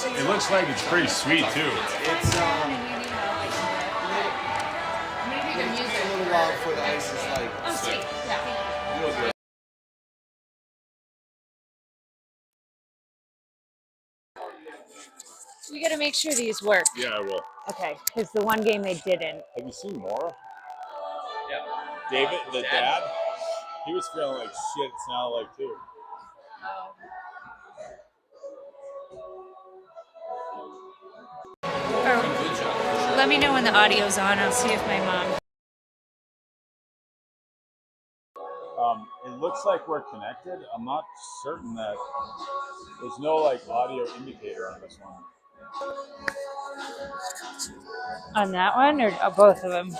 It looks like it's pretty sweet too. It's Maybe the takes music. a little while before the ice is like Oh, sweet. Yeah. real good. You got to make sure these work. Yeah, I will. Okay, because the one game they didn't. Have you seen Mora? Yeah. David, the dad? He was feeling like shit, it sounded like too. Let me know when the audio's on. I'll see if my mom. It looks like we're connected. I'm not certain that there's no like audio indicator on this one. On that one or both of them?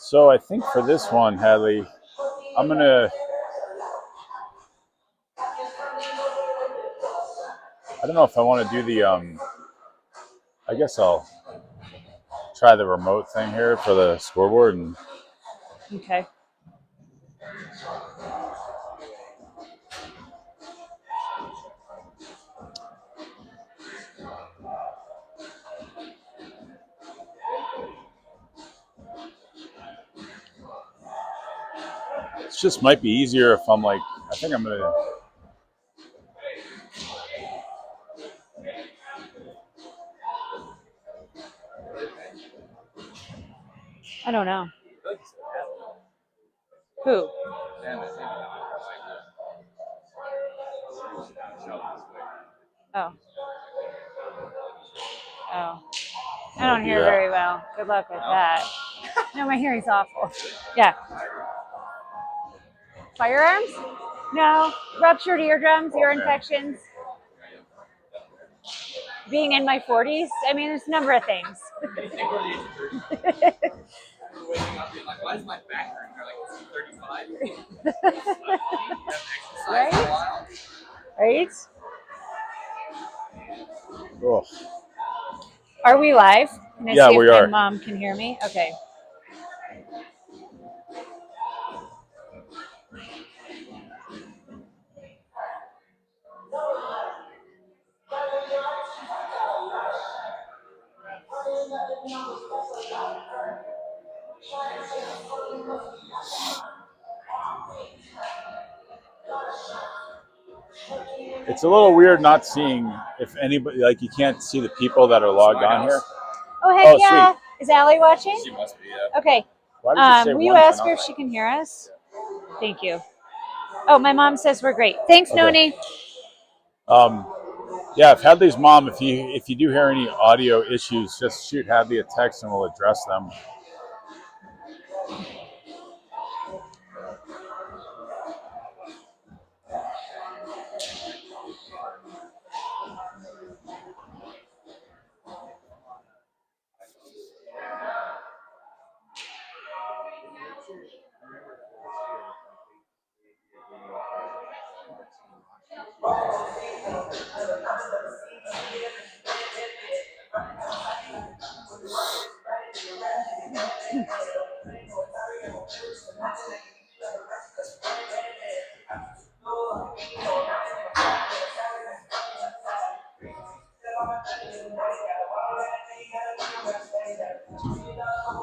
So I think for this one, Hadley, I'm gonna. I don't know if I want to do the. I guess I'll try the remote thing here for the scoreboard and. Okay. It just might be easier if I'm like. I think I'm gonna. I don't know. Who? Oh. Oh. I don't hear very well. Good luck with that. No, my hearing's awful. Yeah. Firearms? No. Ruptured eardrums, ear infections. Being in my 40s. I mean, there's a number of things. Why is my back hurting? Like, 35? Right? Right? Oh. Are we live? Can I Yeah, see we if are. my mom can hear me? Okay. It's a little weird not seeing if anybody, like you can't see the people that are logged on here. Oh, heck yeah. Sweet. Is Allie watching? She must be, yeah. Okay. Will you ask her if she can hear us? Thank you. Oh, my mom says we're great. Thanks, Noni. Yeah, if Hadley's mom, if you do hear any audio issues, just shoot Hadley a text and we'll address them.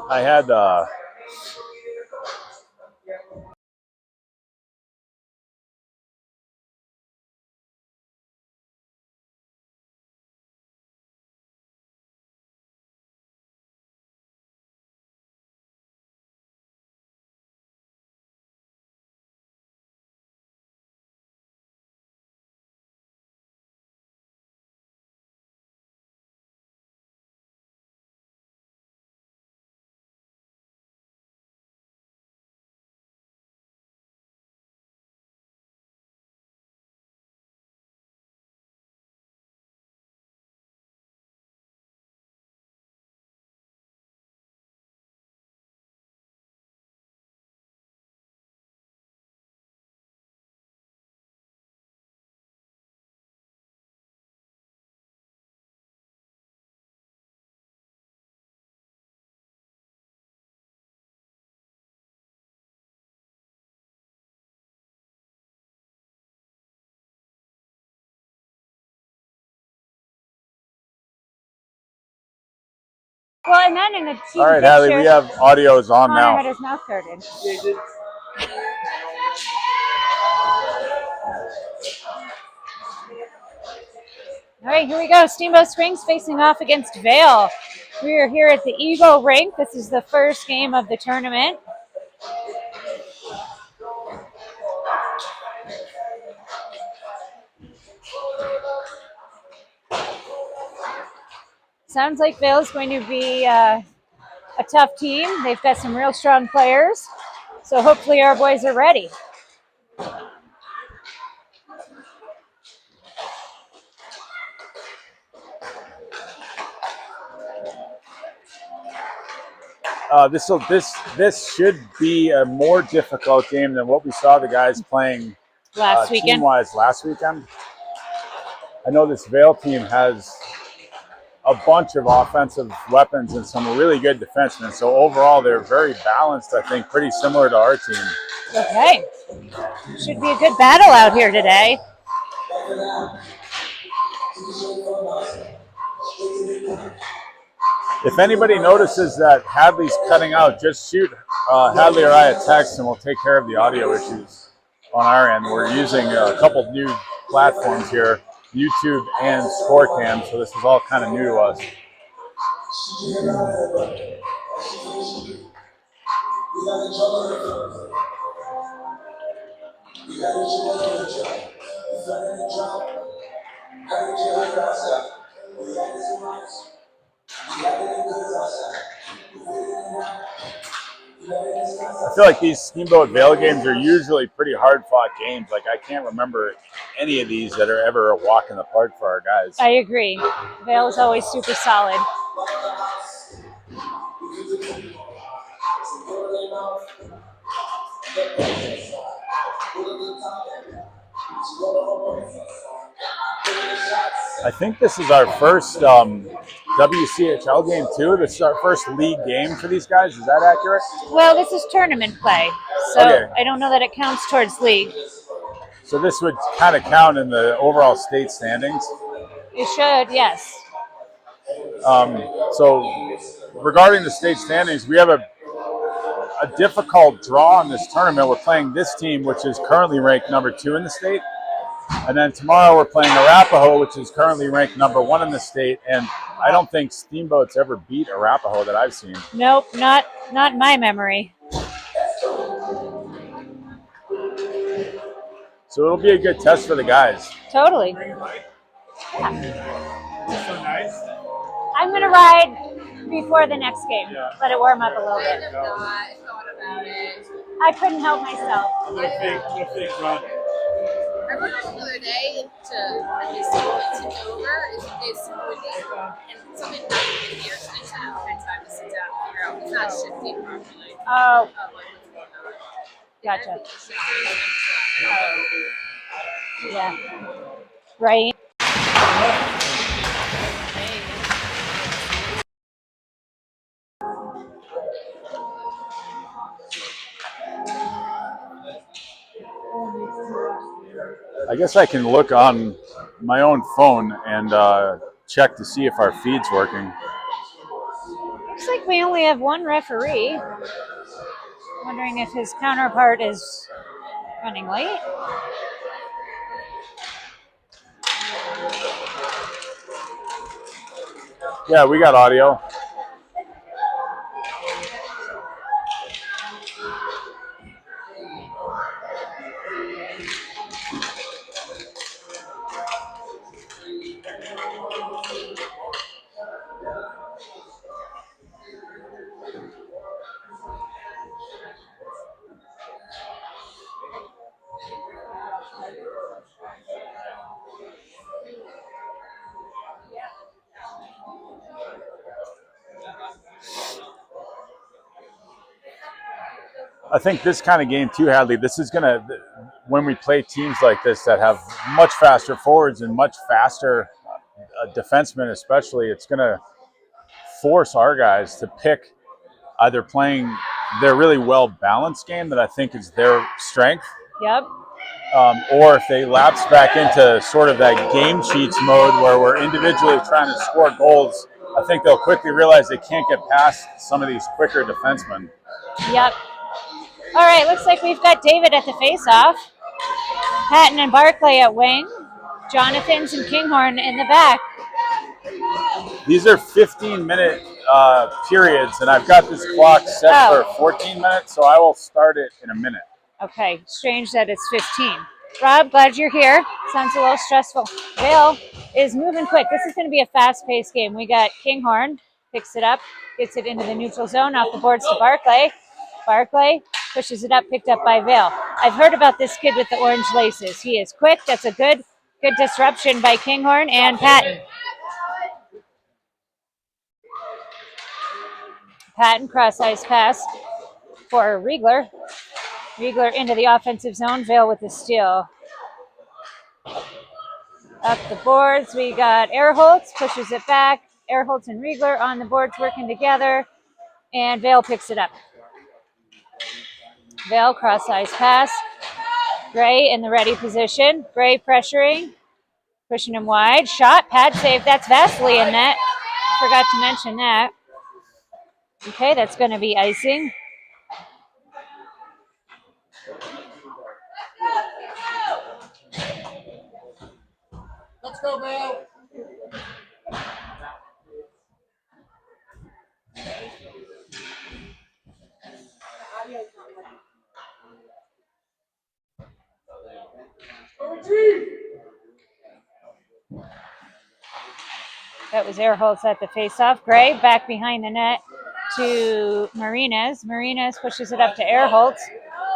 I had Well, and then in the team All right, picture, Hadley, we have audios on Connor now. had his mouth coated. All right, here we go. Steamboat Springs facing off against Vail. We are here at the Eagle Rink. This is the first game of the tournament. Sounds like Vail is going to be a tough team. They've got some real strong players. So hopefully our boys are ready. This should be a more difficult game than what we saw the guys playing Last weekend. team-wise last weekend. I know this Vail team has a bunch of offensive weapons and some really good defensemen. So overall, they're very balanced, I think, pretty similar to our team. Okay. Should be a good battle out here today. If anybody notices that Hadley's cutting out, just shoot Hadley or I a text and we'll take care of the audio issues on our end. We're using a couple new platforms here, YouTube and Scorecam, so this is all kind of new to us. I feel like these Steamboat Vail games are usually pretty hard-fought games. Like, I can't remember any of these that are ever a walk in the park for our guys. I agree. Vail is always super solid. I think this is our first WCHL game too. This is our first league game for these guys. Is that accurate? Well, this is tournament play, so Okay. I don't know that it counts towards league. So this would kind of count in the overall state standings. It should, yes. So regarding the state standings, we have a difficult draw in this tournament. We're playing this team, which is currently ranked number 2 in the state. And then tomorrow we're playing Arapahoe, which is currently ranked number 1 in the state. And I don't think Steamboat's ever beat Arapahoe that I've seen. Nope, not in my memory. So it'll be a good test for the guys. Totally. So nice. I'm going to ride before the next game. Yeah. Let it warm up a little I bit. have not thought about it. I couldn't help myself. What a fake run. I remember the other day to this went to Dover is windy and something happened in here, so they said I had time to sit down and figure out it's not shifting properly. Oh, Like what's going on. gotcha. And I think it's shifting. Yeah. Right. I guess I can look on my own phone and check to see if our feed's working. Looks like we only have one referee. Wondering if his counterpart is running late. Yeah, we got audio. I think this kind of game too, Hadley, this is going to, when we play teams like this that have much faster forwards and much faster defensemen especially, it's going to force our guys to pick either playing their really well-balanced game that I think is their strength, Yep. or if they lapse back into sort of that game sheets mode where we're individually trying to score goals I think they'll quickly realize they can't get past some of these quicker defensemen. Yep. All right, looks like we've got David at the face-off. Patton and Barclay at wing. Jonathan's and Kinghorn in the back. These are 15-minute periods, and I've got this clock set for 14 minutes, so I will start it in a minute. Okay, strange that it's 15. Rob, glad you're here. Sounds a little stressful. Vail is moving quick. This is going to be a fast-paced game. We got Kinghorn, picks it up, gets it into the neutral zone, off the boards to Barclay. Barclay pushes it up, picked up by Vail. I've heard about this kid with the orange laces. He is quick. That's a good disruption by Kinghorn and Patton. Patton cross-ice pass for Riegler. Riegler into the offensive zone. Vail with the steal. Up the boards, we got Erholtz, pushes it back. Erholtz and Riegler on the boards working together, and Vail picks it up. Vail cross-ice pass. Gray in the ready position. Gray pressuring, pushing him wide. Shot, pad save. That's Vasily in net. Forgot to mention that. Okay, that's going to be icing. Let's go, Vail. That was Erholtz at the faceoff. Gray back behind the net to Marinas. Marinas pushes it up to Erholtz.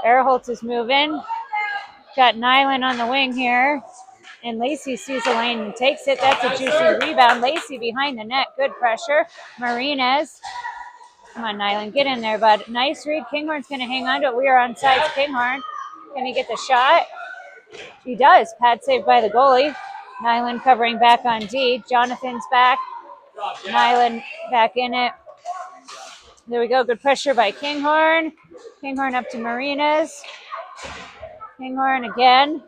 Erholtz is moving. Got Nyland on the wing here. And Lacey sees the lane and takes it. That's a juicy rebound. Lacey behind the net. Good pressure. Marinas. Come on, Nyland. Get in there, bud. Nice read. Kinghorn's going to hang on to it. We are on sides. Kinghorn. Can he get the shot? He does. Pad saved by the goalie. Nyland covering back on D. Jonathan's back. Nyland back in it. There we go. Good pressure by Kinghorn. Kinghorn up to Marinas. Kinghorn again.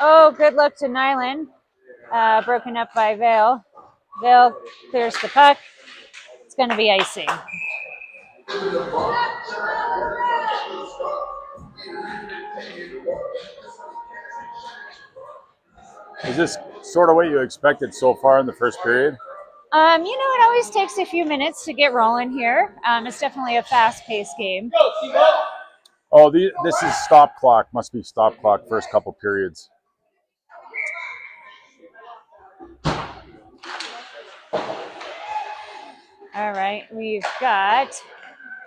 Oh, good look to Nyland. Broken up by Vail. Vail clears the puck. It's going to be icing. Is this sort of what you expected so far in the first period? It always takes a few minutes to get rolling here. It's definitely a fast-paced game. Oh, this is stop clock. Must be stop clock first couple periods. All right, we've got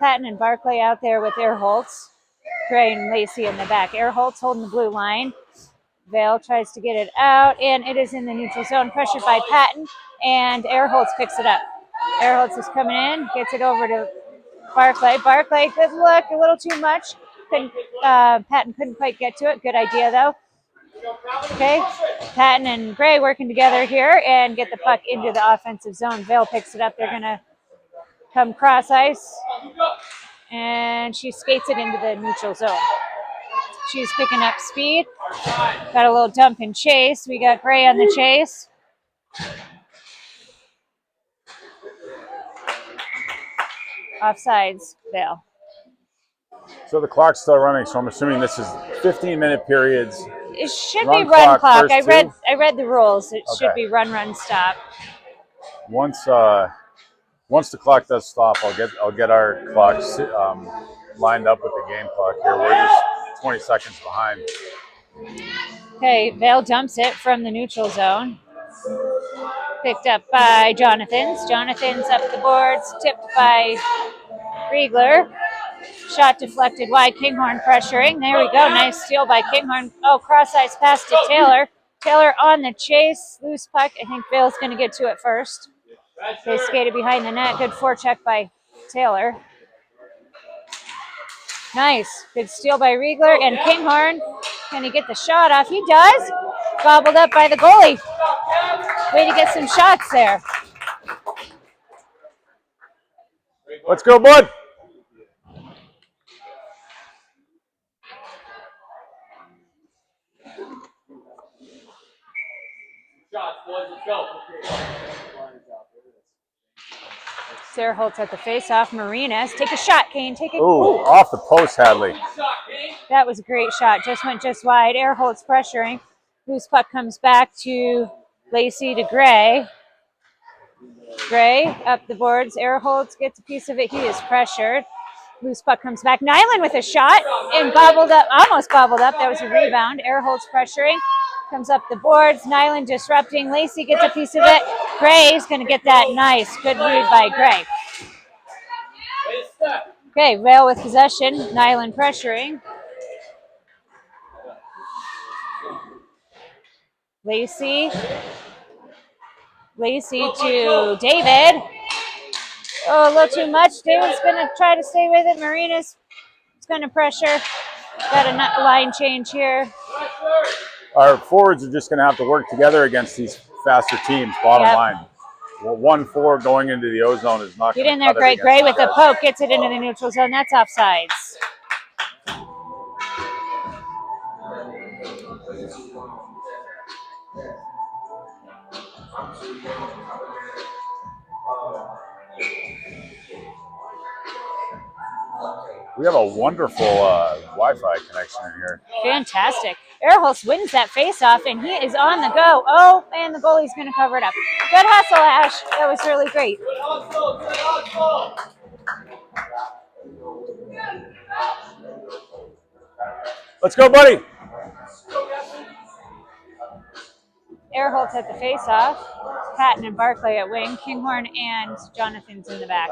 Patton and Barclay out there with Erholtz. Gray and Lacey in the back. Erholtz holding the blue line. Vail tries to get it out, and it is in the neutral zone. Pressured by Patton, and Erholtz picks it up. Erholtz is coming in, gets it over to Barclay. Barclay, good look, a little too much. Patton couldn't quite get to it. Good idea, though. Okay, Patton and Gray working together here and get the puck into the offensive zone. Vail picks it up. They're going to come cross ice, and she skates it into the neutral zone. She's picking up speed. Got a little dump and chase. We got Gray on the chase. Offsides, Vail. So the clock's still running, so I'm assuming this is 15-minute periods. It should be run clock. I read the rules. It should be run, stop. Once the clock does stop, I'll get our clocks lined up with the game clock here. We're just 20 seconds behind. Okay, Vail dumps it from the neutral zone. Picked up by Jonathan's. Jonathan's up the boards, tipped by Riegler. Shot deflected wide. Kinghorn pressuring. There we go. Nice steal by Kinghorn. Oh, cross-ice pass to Taylor. Taylor on the chase. Loose puck. I think Vail's going to get to it first. They skated behind the net. Good forecheck by Taylor. Nice. Good steal by Riegler. And Kinghorn, can he get the shot off? He does. Gobbled up by the goalie. Way to get some shots there. Let's go, bud. shots, boys. Let's go. Sarah Holtz at the face-off. Marinas. Take a shot, Kane. Take a. Ooh, off the post, Hadley. That was a great shot. Just went just wide. Airholtz pressuring. Loose puck comes back to Lacey to Gray. Gray up the boards. Airholtz gets a piece of it. He is pressured. Loose puck comes back. Nyland with a shot and gobbled up, almost gobbled up. That was a rebound. Airholtz pressuring. Comes up the boards. Nyland disrupting. Lacey gets a piece of it. Gray's going to get that nice. Good read by Gray. Okay, Vail with possession. Nyland pressuring. Lacey to David. Oh, a little too much. David's going to try to stay with it. Marina's going to pressure. Got a line change here. Our forwards are just going to have to work together against these faster teams, bottom line. Well, 1-4 going into the O-zone is not going to get in there, Gray. Gray with the poke. Gets it into the neutral zone. That's offsides. We have a wonderful Wi-Fi connection in here. Fantastic. Airholtz wins that face-off, and he is on the go. Oh, and the goalie's going to cover it up. Good hustle, Ash. That was really great. Good hustle. Good hustle. Let's go, buddy. Airholtz at the face-off. Patton and Barclay at wing. Kinghorn and Jonathan's in the back.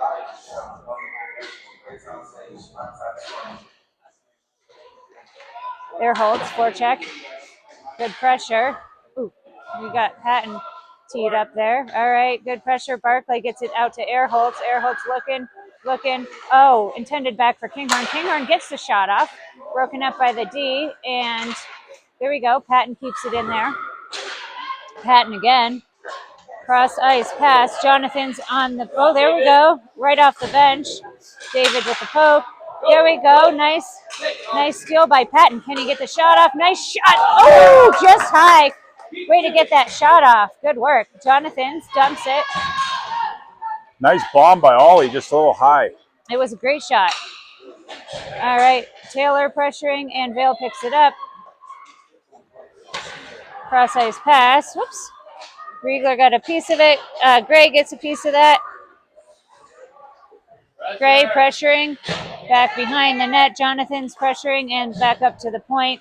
Airholtz, forecheck. Good pressure. Ooh, we got Patton teed up there. All right, good pressure. Barclay gets it out to Airholtz. Airholtz looking. Oh, intended back for Kinghorn. Kinghorn gets the shot off. Broken up by the D, and there we go. Patton keeps it in there. Patton again. Cross ice pass. Jonathan's on the. Oh, there we go. Right off the bench. David with the poke. There we go. Nice steal by Patton. Can he get the shot off? Nice shot. Oh, just high. Way to get that shot off. Good work. Jonathan's dumps it. Nice bomb by Ollie, just a little high. It was a great shot. All right. Taylor pressuring, and Vail picks it up. Cross ice pass. Whoops. Riegler got a piece of it. Gray gets a piece of that. Gray pressuring. Back behind the net. Jonathan's pressuring and back up to the point.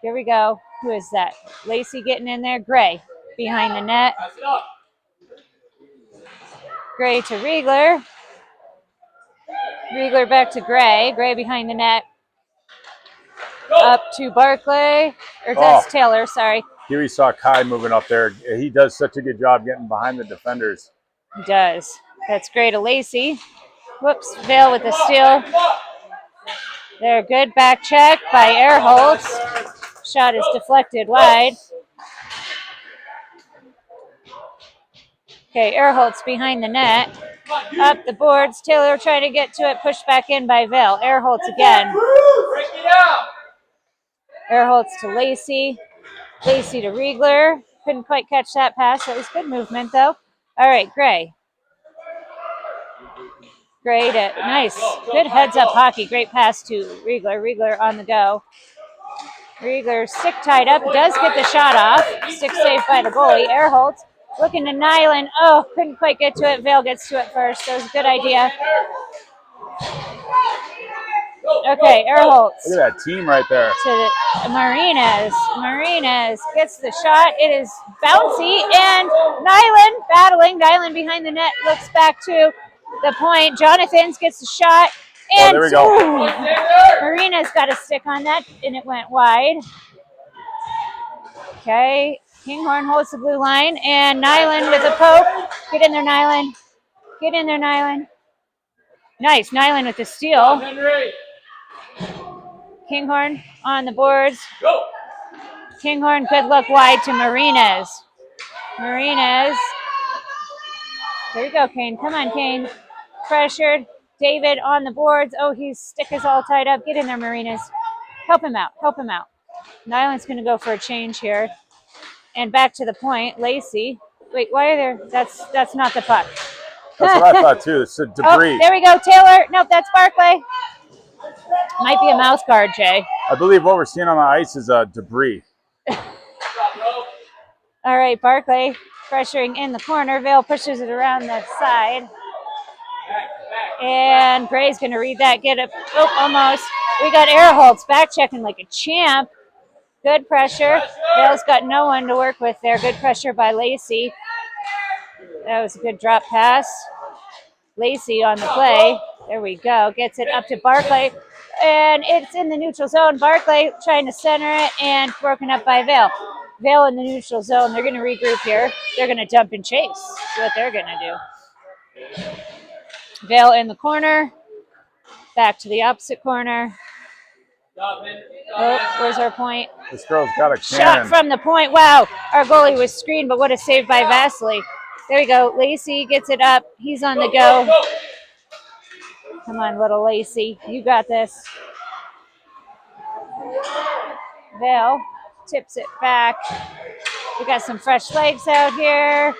Here we go. Who is that? Lacey getting in there. Gray behind the net. Gray to Riegler. Riegler back to Gray. Gray behind the net. Up to Barclay. Or that's Taylor, sorry. Here we saw Kai moving up there. He does such a good job getting behind the defenders. He does. That's great to Lacey. Whoops, Vail with the steal. There, good back check by Airholtz. Shot is deflected wide. Okay, Airholtz behind the net. Up the boards. Taylor trying to get to it. Pushed back in by Vail. Airholtz again. Airholtz to Lacey. Lacey to Riegler. Couldn't quite catch that pass. That was good movement, though. All right, Gray. Gray to, nice. Good heads-up hockey. Great pass to Riegler. Riegler on the go. Riegler stick tied up. Does get the shot off. Stick saved by the goalie. Airholtz looking to Nyland. Oh, couldn't quite get to it. Vail gets to it first. That was a good idea. Okay, Airholtz. Look at that team right there. To Marinas. Marinas gets the shot. It is bouncy, and Nyland battling. Nyland behind the net. Looks back to the point. Jonathan's gets the shot. And there we go. Marinas got a stick on that, and it went wide. Okay. Kinghorn holds the blue line, and Nyland with a poke. Get in there, Nyland. Get in there, Nyland. Nice. Nyland with the steal. Kinghorn on the boards. Kinghorn, good look wide to Marinas. Marinas. There you go, Kane. Come on, Kane. Pressured. David on the boards. Oh, his stick is all tied up. Get in there, Marinas. Help him out. Help him out. Nyland's going to go for a change here. And back to the point, Lacey. Wait, why are there? That's not the puck. That's what I thought too. It's a debris. Oh, there we go, Taylor. Nope, that's Barclay. Might be a mouth guard, Jay. I believe what we're seeing on the ice is debris. All right, Barclay pressuring in the corner. Vail pushes it around the side. And Gray's going to read that. Get it. Oh, almost. We got Airholtz back checking like a champ. Good pressure. Vail's got no one to work with there. Good pressure by Lacey. That was a good drop pass. Lacey on the play. There we go. Gets it up to Barclay. And it's in the neutral zone. Barclay trying to center it and broken up by Vail. Vail in the neutral zone. They're going to regroup here. They're going to jump and chase. That's what they're going to do. Vail in the corner. Back to the opposite corner. Oh, where's our point? This girl's got a Shot cannon. from the point. Wow. Our goalie was screened, but what a save by Vasily. There we go. Lacey gets it up. He's on the go. Come on, little Lacey. You got this. Vail tips it back. We got some fresh legs out here.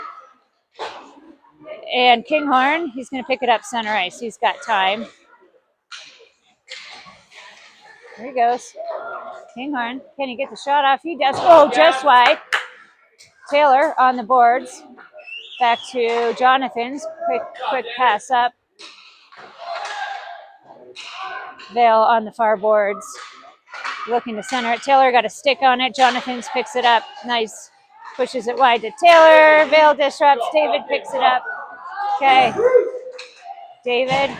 And Kinghorn, he's going to pick it up center ice. He's got time. There he goes. Kinghorn, can he get the shot off? He does. Oh, just wide. Taylor on the boards. Back to Jonathan's. Quick pass up. Vail on the far boards. Looking to center it. Taylor got a stick on it. Jonathan's picks it up. Nice. Pushes it wide to Taylor. Vail disrupts. David picks it up. Okay. David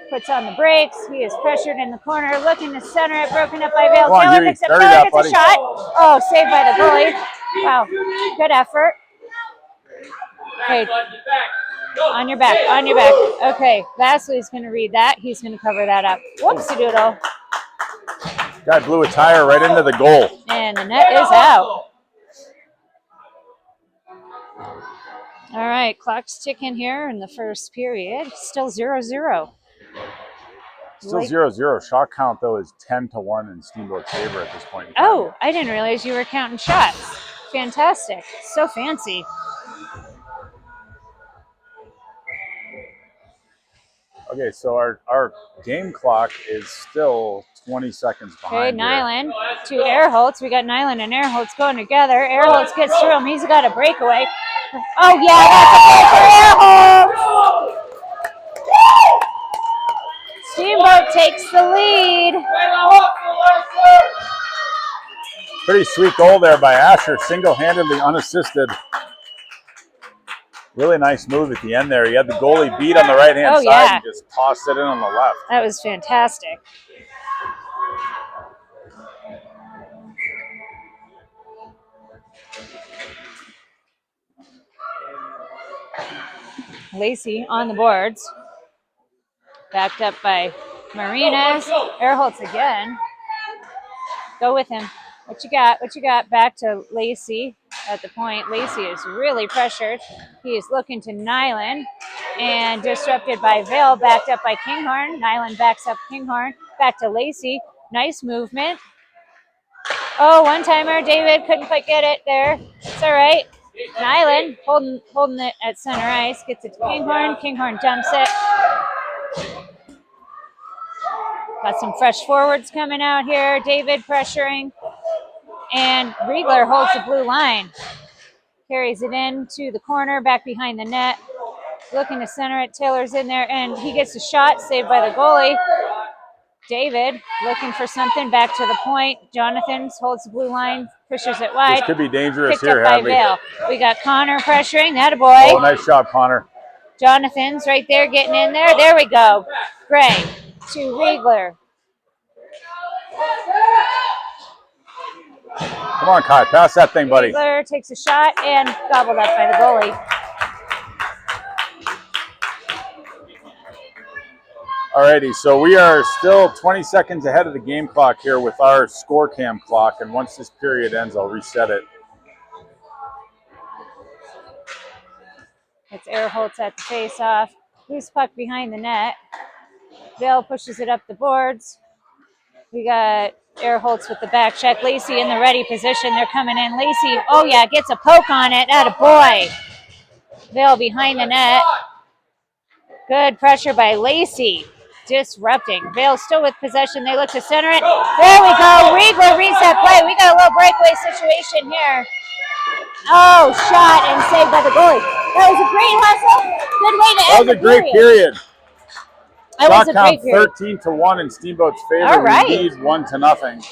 puts on the brakes. He is pressured in the corner. Looking to center it. Broken up by Vail. Taylor picks it up. Taylor gets a shot. Oh, saved by the goalie. Wow. Good effort. Okay. On your back. On your back. Okay. Vasily's going to read that. He's going to cover that up. Whoopsie doodle. Guy blew a tire right into the goal. And the net is out. All right, clock's ticking here in the first period. Still 0-0. Still 0-0. Shot count, though, is 10-1 in Steamboat's favor at this point in time. Oh, I didn't realize you were counting shots. Fantastic. So fancy. Okay, so our game clock is still 20 seconds behind. Okay, Nyland to Airholtz. We got Nyland and Airholtz going together. Airholtz gets through him. He's got a breakaway. Oh, yeah, that's a goal for Airholtz! Steamboat takes the lead. Pretty sweet goal there by Asher, single-handedly unassisted. Really nice move at the end there. He had the goalie beat on the right-hand side and just tossed it in on the left. That was fantastic. Lacey on the boards. Backed up by Marinas. Airholtz again. Go with him. What you got? What you got? Back to Lacey at the point. Lacey is really pressured. He is looking to Nyland and disrupted by Vail. Backed up by Kinghorn. Nyland backs up Kinghorn. Back to Lacey. Nice movement. Oh, one-timer. David couldn't quite get it there. It's all right. Nyland holding it at center ice. Gets it to Kinghorn. Kinghorn dumps it. Got some fresh forwards coming out here. David pressuring. And Riegler holds the blue line. Carries it in to the corner, back behind the net. Looking to center it. Taylor's in there, and he gets a shot saved by the goalie. David looking for something, back to the point. Jonathan holds the blue line, pushes it wide. This could be dangerous Picked here, up by Vail. We got Connor pressuring. That a boy. Oh, nice shot, Connor. Jonathan's right there getting in there. There we go. Gray to Riegler. Come on, Kai. Pass that thing, buddy. Riegler takes a shot and gobbled up by the goalie. Alrighty, so we are still 20 seconds ahead of the game clock here with our score cam clock, and once this period ends, I'll reset it. It's Airholtz at the face-off. Loose puck behind the net. Vail pushes it up the boards. We got Airholtz with the back check. Lacey in the ready position. They're coming in. Lacey, oh yeah, gets a poke on it. Attaboy. Vail behind the net. Good pressure by Lacey. Disrupting. Vail still with possession. They look to center it. There we go. Riegler reset play. We got a little breakaway situation here. Oh, shot and saved by the goalie. That was a great hustle. Good way to end the period. That was a great period. That was a great Shot period. count 13-1 in Steamboat's favor. All right. We lead 1-0.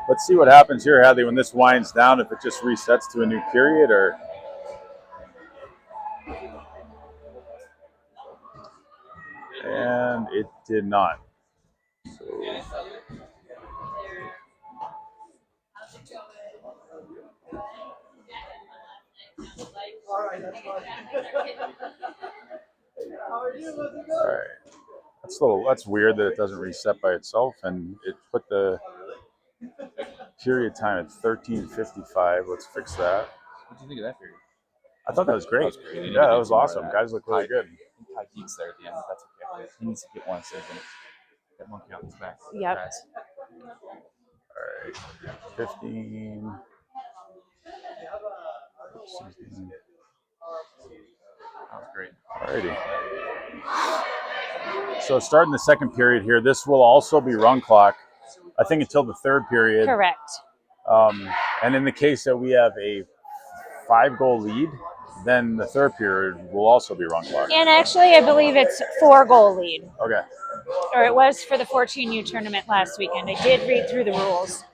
Let's see what happens here, Hadley, when this winds down, if it just resets to a new period or... And it did not. So... All right, that's fine. How are you? All right. That's weird that it doesn't reset by itself, and it put the period time at 13:55. Let's fix that. What do you think of that period? I thought that was great. That was great. Yeah, that was awesome. Guys look really good. High peaks there at the end, but that's okay. He needs to get one save and get monkey on his back. Yep. Guys. All right. 15. 16. That was great. Alrighty. So starting the second period here, this will also be run clock, I think until the third period. Correct. And in the case that we have a 5-goal lead, then the third period will also be run clock. And actually, I believe it's 4-goal lead. Okay. Or it was for the 14U tournament last weekend. I did read through the rules.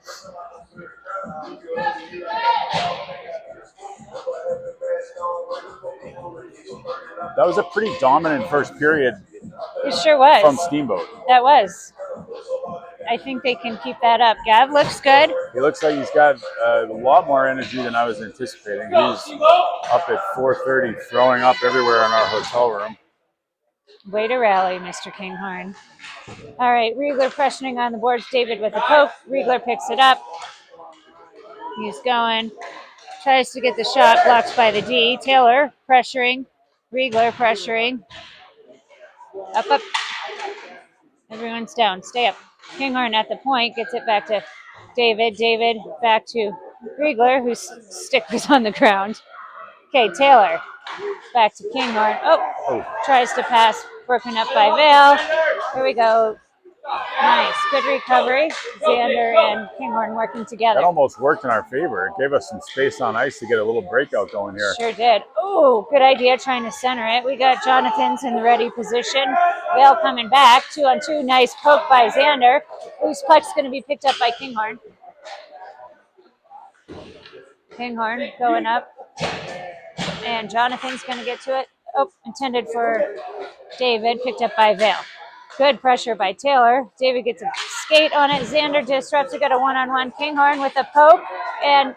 That was a pretty dominant first period. It sure was. From Steamboat. That was. I think they can keep that up. Gav looks good. He looks like he's got a lot more energy than I was anticipating. He's up at 4:30, throwing up everywhere in our hotel room. Way to rally, Mr. Kinghorn. All right, Riegler pressuring on the boards. David with a poke. Riegler picks it up. He's going. Tries to get the shot, blocked by the D. Taylor pressuring. Riegler pressuring. Up, up. Everyone's down. Stay up. Kinghorn at the point gets it back to David. David back to Riegler, whose stick was on the ground. Okay, Taylor back to Kinghorn. Oh, tries to pass. Broken up by Vail. Here we go. Nice. Good recovery. Xander and Kinghorn working together. That almost worked in our favor. It gave us some space on ice to get a little breakout going here. Sure did. Oh, good idea trying to center it. We got Jonathan's in the ready position. Vail coming back. 2-on-2. Nice poke by Xander. Loose puck's going to be picked up by Kinghorn. Kinghorn going up. And Jonathan's going to get to it. Oh, intended for David. Picked up by Vail. Good pressure by Taylor. David gets a skate on it. Xander disrupts it. Got a one-on-one. Kinghorn with a poke. And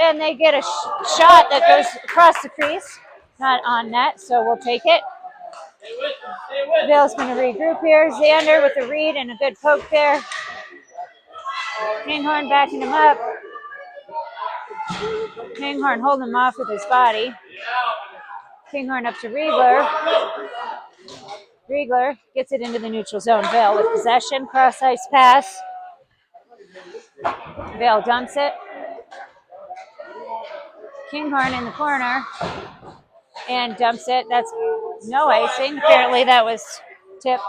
and they get a shot that goes across the crease. Not on net, so we'll take it. Vail's going to regroup here. Xander with a read and a good poke there. Kinghorn backing him up. Kinghorn holding him off with his body. Kinghorn up to Riegler. Riegler gets it into the neutral zone. Vail with possession. Cross ice pass. Vail dumps it. Kinghorn in the corner and dumps it. That's no icing. Apparently that was tipped.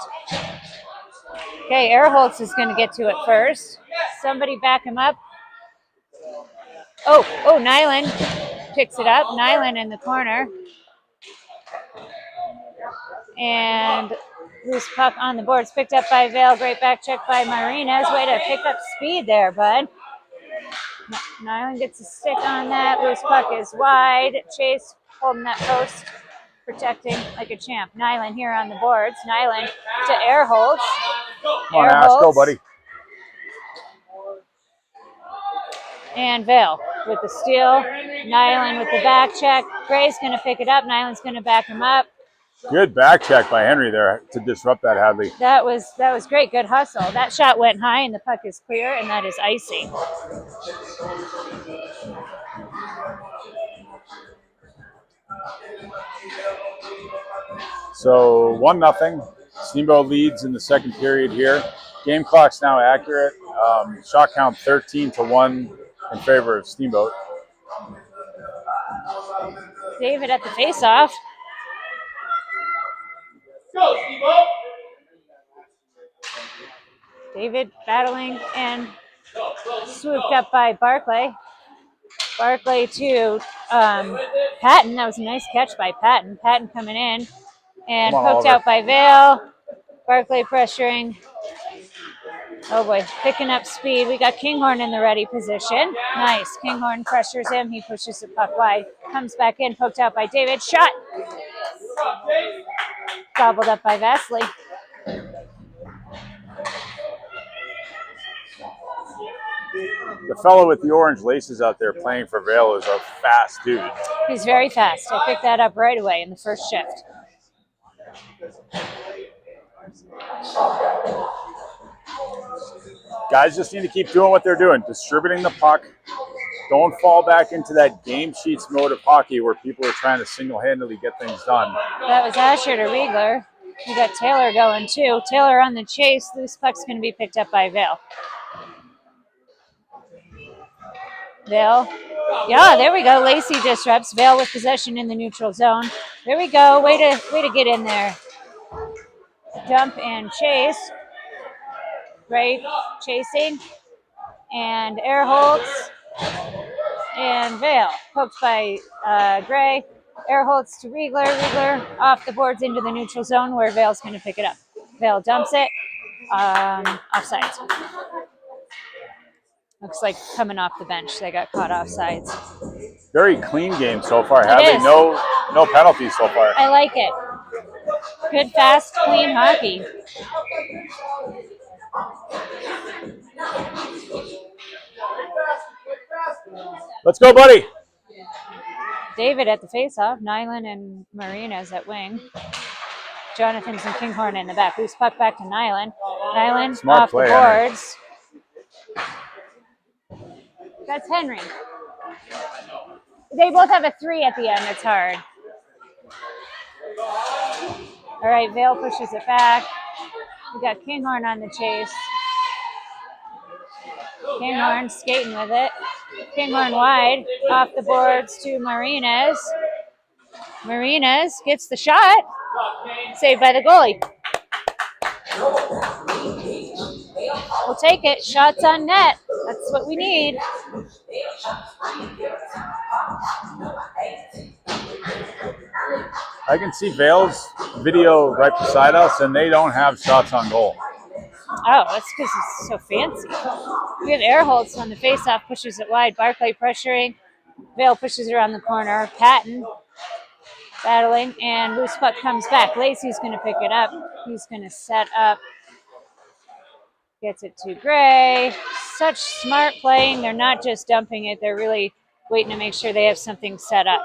Okay, Airholtz is going to get to it first. Somebody back him up. Oh, Nyland picks it up. Nyland in the corner. And loose puck on the boards, picked up by Vail. Great back check by Marina's. Way to pick up speed there, bud. Nyland gets a stick on that. Loose puck is wide. Chase holding that post, protecting like a champ. Nyland here on the boards. Nyland to Airholtz. Come on, Ash, go, buddy. And Vail with the steal. Nyland with the back check. Gray's going to pick it up. Nyland's going to back him up. Good back check by Henry there to disrupt that, Hadley. That was great. Good hustle. That shot went high and the puck is clear, and that is icing. So 1-0. Steamboat leads in the second period here. Game clock's now accurate. Shot count 13-1 in favor of Steamboat. David at the face-off. Go, Steve-O! David battling and swooped up by Barclay. Barclay to Patton. That was a nice catch by Patton. Patton coming in and Come on, poked Oliver. out by Vail. Barclay pressuring. Oh boy, picking up speed. We got Kinghorn in the ready position. Nice. Kinghorn pressures him. He pushes the puck wide. Comes back in, poked out by David. Shot. Gobbled up by Vasily. The fellow with the orange laces out there playing for Vail is a fast dude. He's very fast. I picked that up right away in the first shift. Guys just need to keep doing what they're doing, distributing the puck. Don't fall back into that game sheets mode of hockey where people are trying to single-handedly get things done. That was Asher to Riegler. We got Taylor going too. Taylor on the chase. Loose puck's going to be picked up by Vail. Vail. Yeah, there we go. Lacey disrupts. Vail with possession in the neutral zone. There we go. Way to get in there. Dump and chase. Gray chasing. And Airholtz. And Vail. Poked by Gray. Airholtz to Riegler. Riegler off the boards into the neutral zone where Vail's going to pick it up. Vail dumps it. Offsides. Looks like coming off the bench. They got caught offsides. Very clean game so far. It Having is. no penalties so far. I like it. Good, fast, clean hockey. Let's go, buddy. David at the faceoff. Nyland and Marinas at wing. Jonathan's and Kinghorn in the back. Loose puck back to Nyland. Nyland Smart off play, the boards. That's Henry. They both have a 3 at the end. It's hard. All right, Vail pushes it back. We got Kinghorn on the chase. Kinghorn skating with it. Kinghorn wide, off the boards to Marinas. Marinas gets the shot. Saved by the goalie. We'll take it. Shots on net. That's what we need. I can see Vail's video right beside us, and they don't have shots on goal. Oh, that's because it's so fancy. We have Airholtz on the faceoff, pushes it wide. Barclay pressuring. Vail pushes it around the corner. Patton battling, and loose puck comes back. Lacey's going to pick it up. He's going to set up. Gets it to Gray. Such smart playing. They're not just dumping it. They're really waiting to make sure they have something set up.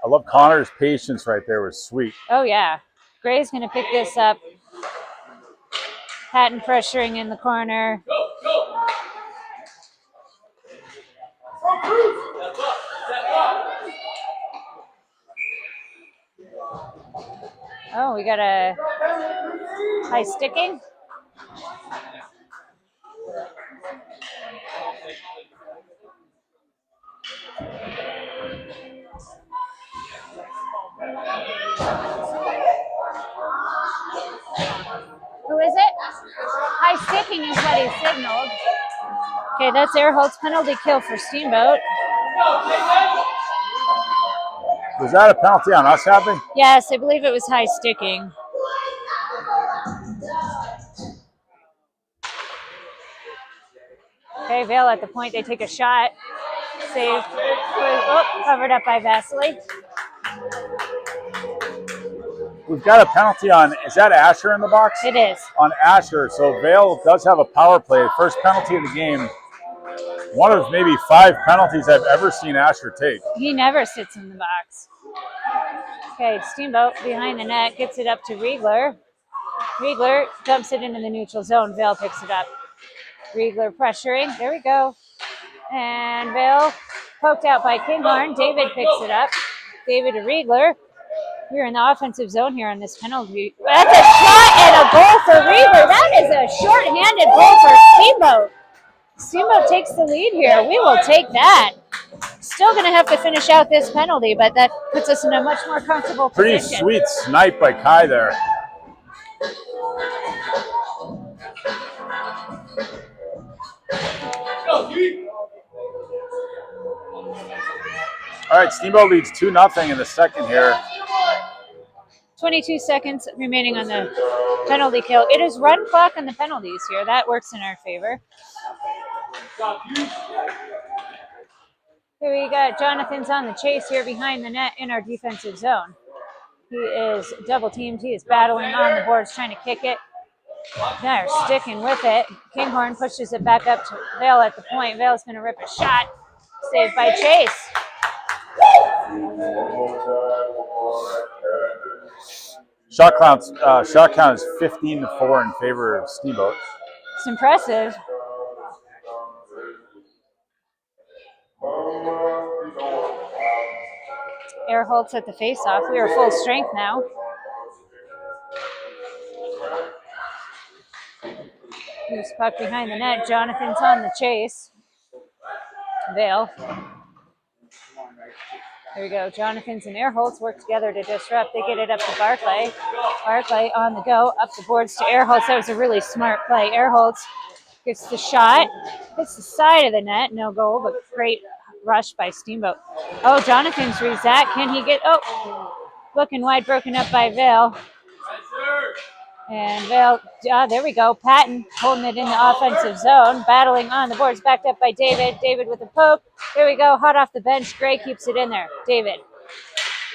I love Connor's patience right there was sweet. Oh, yeah. Gray's going to pick this up. Patton pressuring in the corner. Go, go! Step up, step up! Oh, we got a high sticking. Who is it? High sticking is what he signaled. Okay, that's Airholtz penalty kill for Steamboat. Was that a penalty on us, Happy? Yes, I believe it was high sticking. Okay, Vail at the point. They take a shot. Saved. Oh, covered up by Vasily. We've got a penalty on, is that Asher in the box? It is. On Asher, so Vail does have a power play. First penalty of the game. One of maybe 5 penalties I've ever seen Asher take. He never sits in the box. Okay, Steamboat behind the net, gets it up to Riegler. Riegler dumps it into the neutral zone. Vail picks it up. Riegler pressuring. There we go. And Vail poked out by Kinghorn. David picks it up. David to Riegler. We're in the offensive zone here on this penalty. That's a shot and a goal for Reaver. That is a short-handed goal for Steamboat. Steamboat takes the lead here. We will take that. Still going to have to finish out this penalty, but that puts us in a much more comfortable Pretty position. sweet snipe by Kai there. All right, Steamboat leads 2-0 in the second here. 22 seconds remaining on the penalty kill. It is run clock on the penalties here. That works in our favor. Here we got Jonathan's on the chase here behind the net in our defensive zone. He is double teamed. He is battling on the boards, trying to kick it. They're sticking with it. Kinghorn pushes it back up to Vail at the point. Vail's going to rip a shot. Saved by Chase. Shot count is 15-4 in favor of Steamboat. It's impressive. Air Holtz at the face-off. We are full strength now. Loose puck behind the net. Jonathan's on the chase. Vail. There we go. Jonathan's and Airholtz work together to disrupt. They get it up to Barclay. Barclay on the go, up the boards to Airholtz. That was a really smart play. Airholtz gets the shot, hits the side of the net. No goal, but great rush by Steamboat. Oh, Jonathan's reads that. Can he get, looking wide, broken up by Vail. And Vail, there we go. Patton holding it in the offensive zone, battling on the boards, backed up by David. David with a poke. There we go, hot off the bench. Gray keeps it in there. David.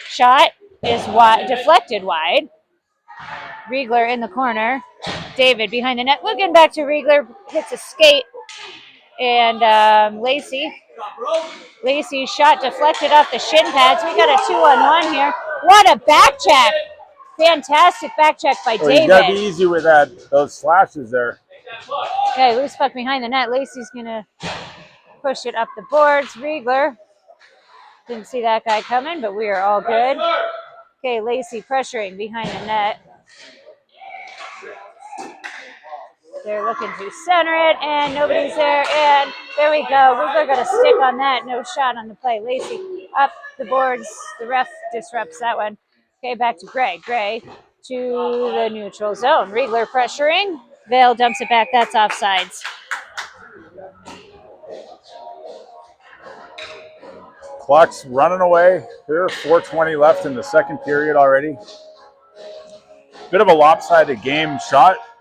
Shot is wide, deflected wide. Riegler in the corner. David behind the net, looking back to Riegler, hits a skate. And Lacey shot deflected off the shin pads. We got a 2-on-1 here. What a back check. Fantastic back check by David. You gotta be easy with those slashes there. Okay, loose puck behind the net. Lacey's gonna push it up the boards. Riegler didn't see that guy coming, but we are all good. Okay, Lacey pressuring behind the net. They're looking to center it, and nobody's there. And there we go. Riegler got a stick on that. No shot on the play. Lacey up the boards. The ref disrupts that one. Okay, back to Gray. Gray to the neutral zone. Riegler pressuring. Vail dumps it back. That's offsides. Clock's running away. There are 4:20 left in the second period already. Bit of a lopsided game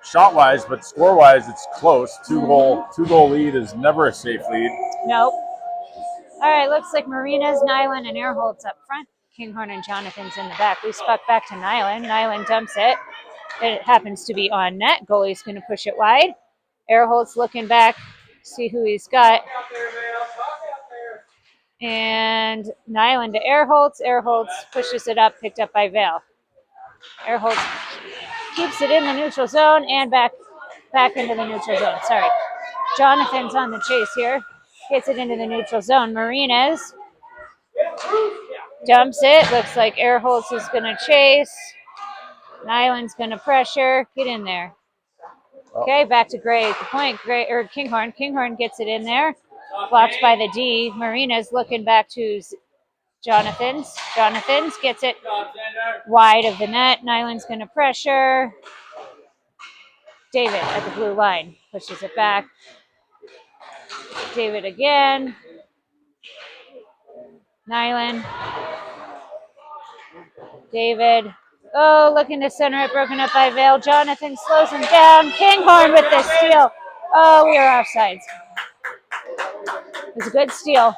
shot-wise, but score-wise, it's close. Two-goal lead is never a safe lead. Nope. All right, looks like Marinas, Nyland, and Airholtz up front. Kinghorn and Jonathan's in the back. We puck back to Nyland. Nyland dumps it. It happens to be on net. Goalie's going to push it wide. Airholtz looking back, see who he's got. And Nyland to Airholtz. Airholtz pushes it up, picked up by Vail. Airholtz keeps it in the neutral zone and back into the neutral zone. Sorry. Jonathan's on the chase here. Gets it into the neutral zone. Marinas dumps it. Looks like Airholtz is going to chase. Nyland's going to pressure. Get in there. Okay, back to Gray at the point. Kinghorn. Kinghorn gets it in there. Blocked by the D. Marinas looking back to Jonathan's. Jonathan's gets it wide of the net. Nyland's going to pressure. David at the blue line. Pushes it back. David again. Nyland. David. Oh, looking to center it. Broken up by Vail. Jonathan slows him down. Kinghorn with the steal. Oh, we are offsides. It was a good steal.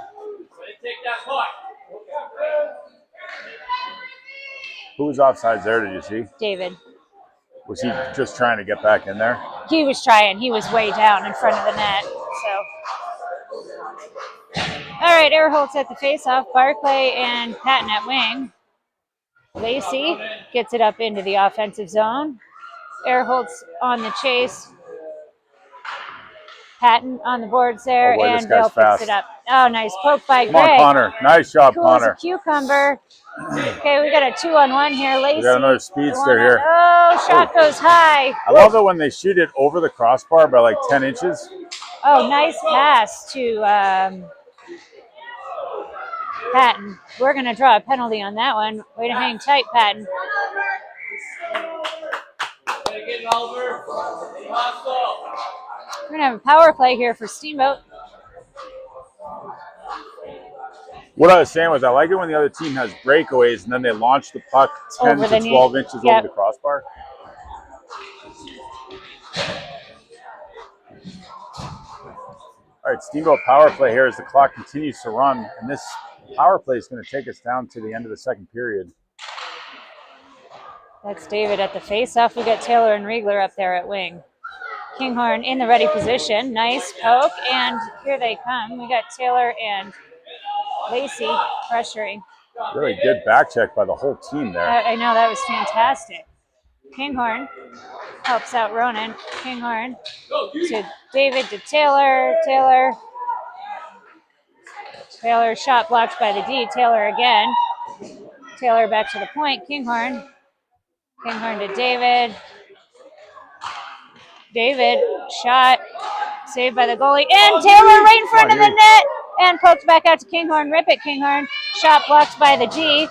Who was offsides there, did you see? David. Was he just trying to get back in there? He was trying. He was way down in front of the net. All right, Airholtz at the faceoff. Barclay and Patton at wing. Lacey gets it up into the offensive zone. Airholtz on the chase. Patton on the boards there, Oh boy, this and guy's Vail fast. picks it up. Oh, nice poke by Come on, Greg. Connor. Nice job, Cool as a Connor. cucumber. Okay, we got a 2-on-1 here. Lacey. We got another speedster here. Oh, shot goes high. I love it when they shoot it over the crossbar by like 10 inches. Oh, nice pass to Patton. We're going to draw a penalty on that one. Way to hang tight, Patton. We're going to have a power play here for Steamboat. What I was saying was I like it when the other team has breakaways and then they launch the puck 10 Over to the 12 knee. inches Yep. over the crossbar. All right, Steamboat power play here as the clock continues to run, and this power play is going to take us down to the end of the second period. That's David at the face-off. We got Taylor and Riegler up there at wing. Kinghorn in the ready position. Nice poke, and here they come. We got Taylor and Lacey pressuring. Really good back check by the whole team there. I know, that was fantastic. Kinghorn helps out Ronan. Kinghorn to David to Taylor. Taylor shot blocked by the D. Taylor again. Taylor back to the point. Kinghorn to David. David shot saved by the goalie. And Taylor right in front of the net. And poked back out to Kinghorn. Rip it, Kinghorn. Shot blocked by the G.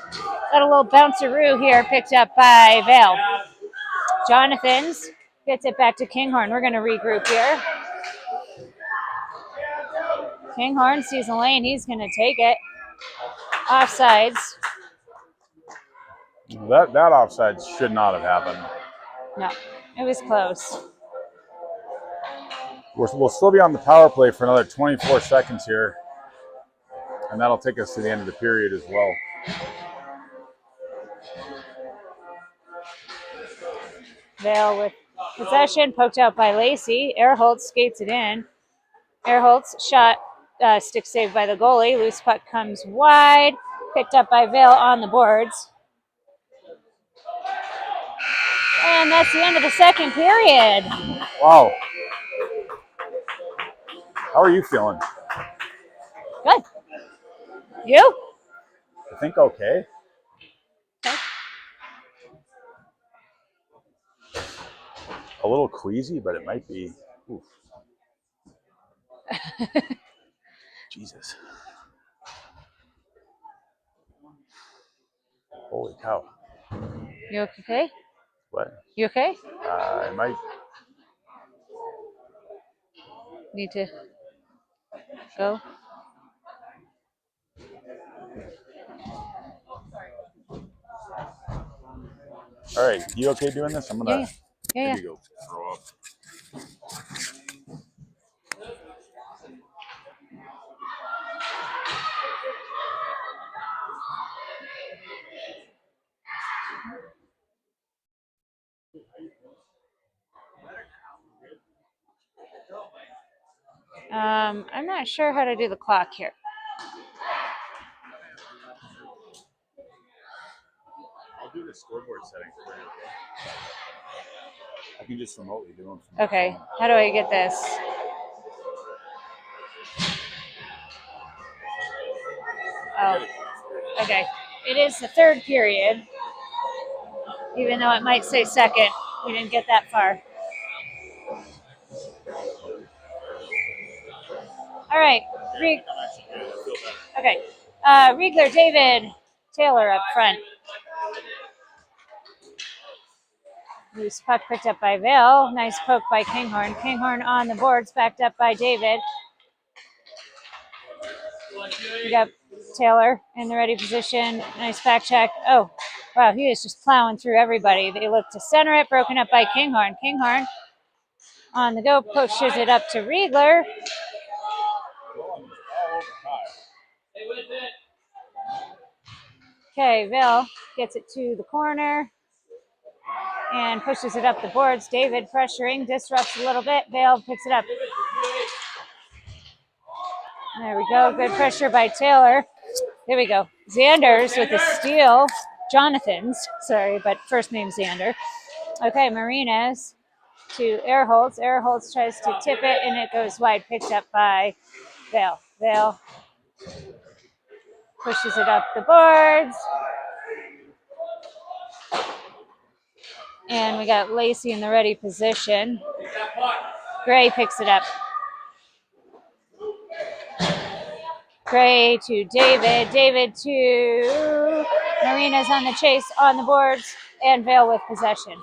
Got a little bounceroo here picked up by Vail. Jonathan's gets it back to Kinghorn. We're going to regroup here. Kinghorn sees the lane. He's going to take it. Offsides. That offside should not have happened. No, it was close. We'll still be on the power play for another 24 seconds here, and that'll take us to the end of the period as well. Vail with possession, poked out by Lacey. Earholtz skates it in. Earholtz shot, stick saved by the goalie. Loose puck comes wide, picked up by Vail on the boards. And that's the end of the second period. Wow. How are you feeling? Good. You? I think okay. A little queasy, but it might be. Oof. Jesus. Holy cow. You okay? What? You okay? I might. Need to go? All right. You okay doing this? I'm going to Yeah. maybe go throw up. I'm not sure how to do the clock here. I'll do the scoreboard settings for you, okay? I can just remotely do them. Okay, how do I get this? Oh, okay. It is the third period, even though it might say second. We didn't get that far. All right. Okay. Riegler, David, Taylor up front. Loose puck picked up by Vail. Nice poke by Kinghorn. Kinghorn on the boards, backed up by David. We got Taylor in the ready position. Nice back check. Oh, wow, he is just plowing through everybody. They look to center it, broken up by Kinghorn. Kinghorn on the go, pushes it up to Riegler. Okay, Vail gets it to the corner and pushes it up the boards. David pressuring, disrupts a little bit. Vail picks it up. There we go. Good pressure by Taylor. Here we go. Xander's with the steal. Jonathan's, sorry, but first name Xander. Okay, Marinas to Airholtz. Airholtz tries to tip it, and it goes wide, picked up by Vail. Vail pushes it up the boards. And we got Lacey in the ready position. Gray picks it up. Gray to David. David to Marina's on the chase, on the boards, and Vail with possession.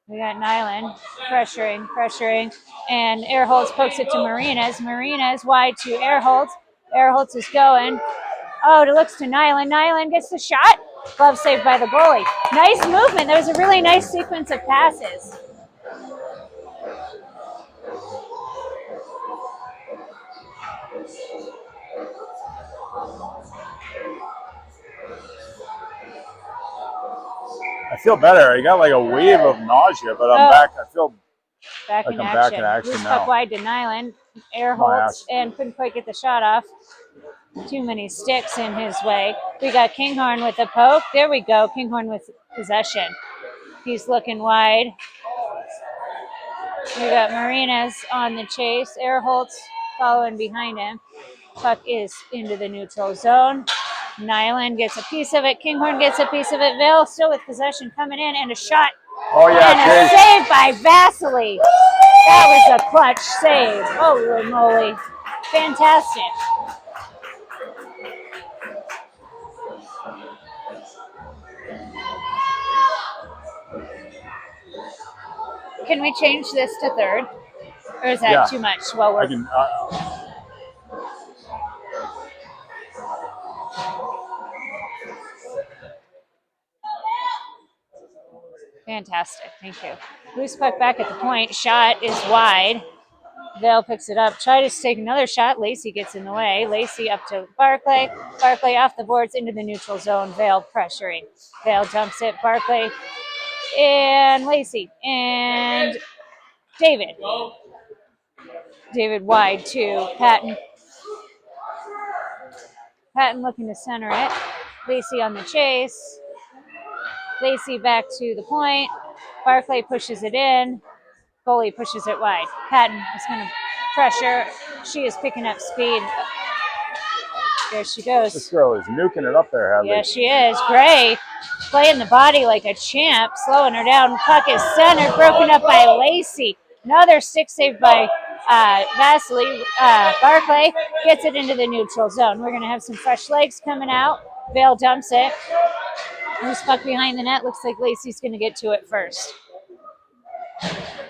We got Nyland pressuring, and Airholtz pokes it to Marina's. Marina's wide to Airholtz. Airholtz is going. Oh, it looks to Nyland. Nyland gets the shot. Glove saved by the goalie. Nice movement. There was a really nice sequence of passes. I feel better. I got like a wave of nausea, but I'm back. I feel back like in I'm action. back in action Loose now. puck wide to Nyland. Airholtz and couldn't quite get the shot off. Too many sticks in his way. We got Kinghorn with the poke. There we go. Kinghorn with possession. He's looking wide. We got Marinas on the chase. Airholtz following behind him. Puck is into the neutral zone. Nyland gets a piece of it. Kinghorn gets a piece of it. Vail still with possession coming in, and a shot. Oh yeah, And a save by Vasily. That was a clutch save. Holy moly. Fantastic. Can we change this to third? Or is that too much? Well, I we're can. fantastic. Thank you. Loose puck back at the point. Shot is wide. Vail picks it up. Try to take another shot. Lacey gets in the way. Lacey up to Barclay. Barclay off the boards into the neutral zone. Vail pressuring. Vail dumps it. Barclay and Lacey and David. David wide to Patton. Patton looking to center it. Lacey on the chase. Lacey back to the point. Barclay pushes it in. Goalie pushes it wide. Patton is going to pressure. She is picking up speed. There she goes. This girl is nuking it up there, Hadley. Yeah, she is. Gray playing the body like a champ, slowing her down. Puck is centered, broken up by Lacey. Another stick save by Vasily. Barclay gets it into the neutral zone. We're going to have some fresh legs coming out. Vail dumps it. Loose puck behind the net. Looks like Lacey's going to get to it first.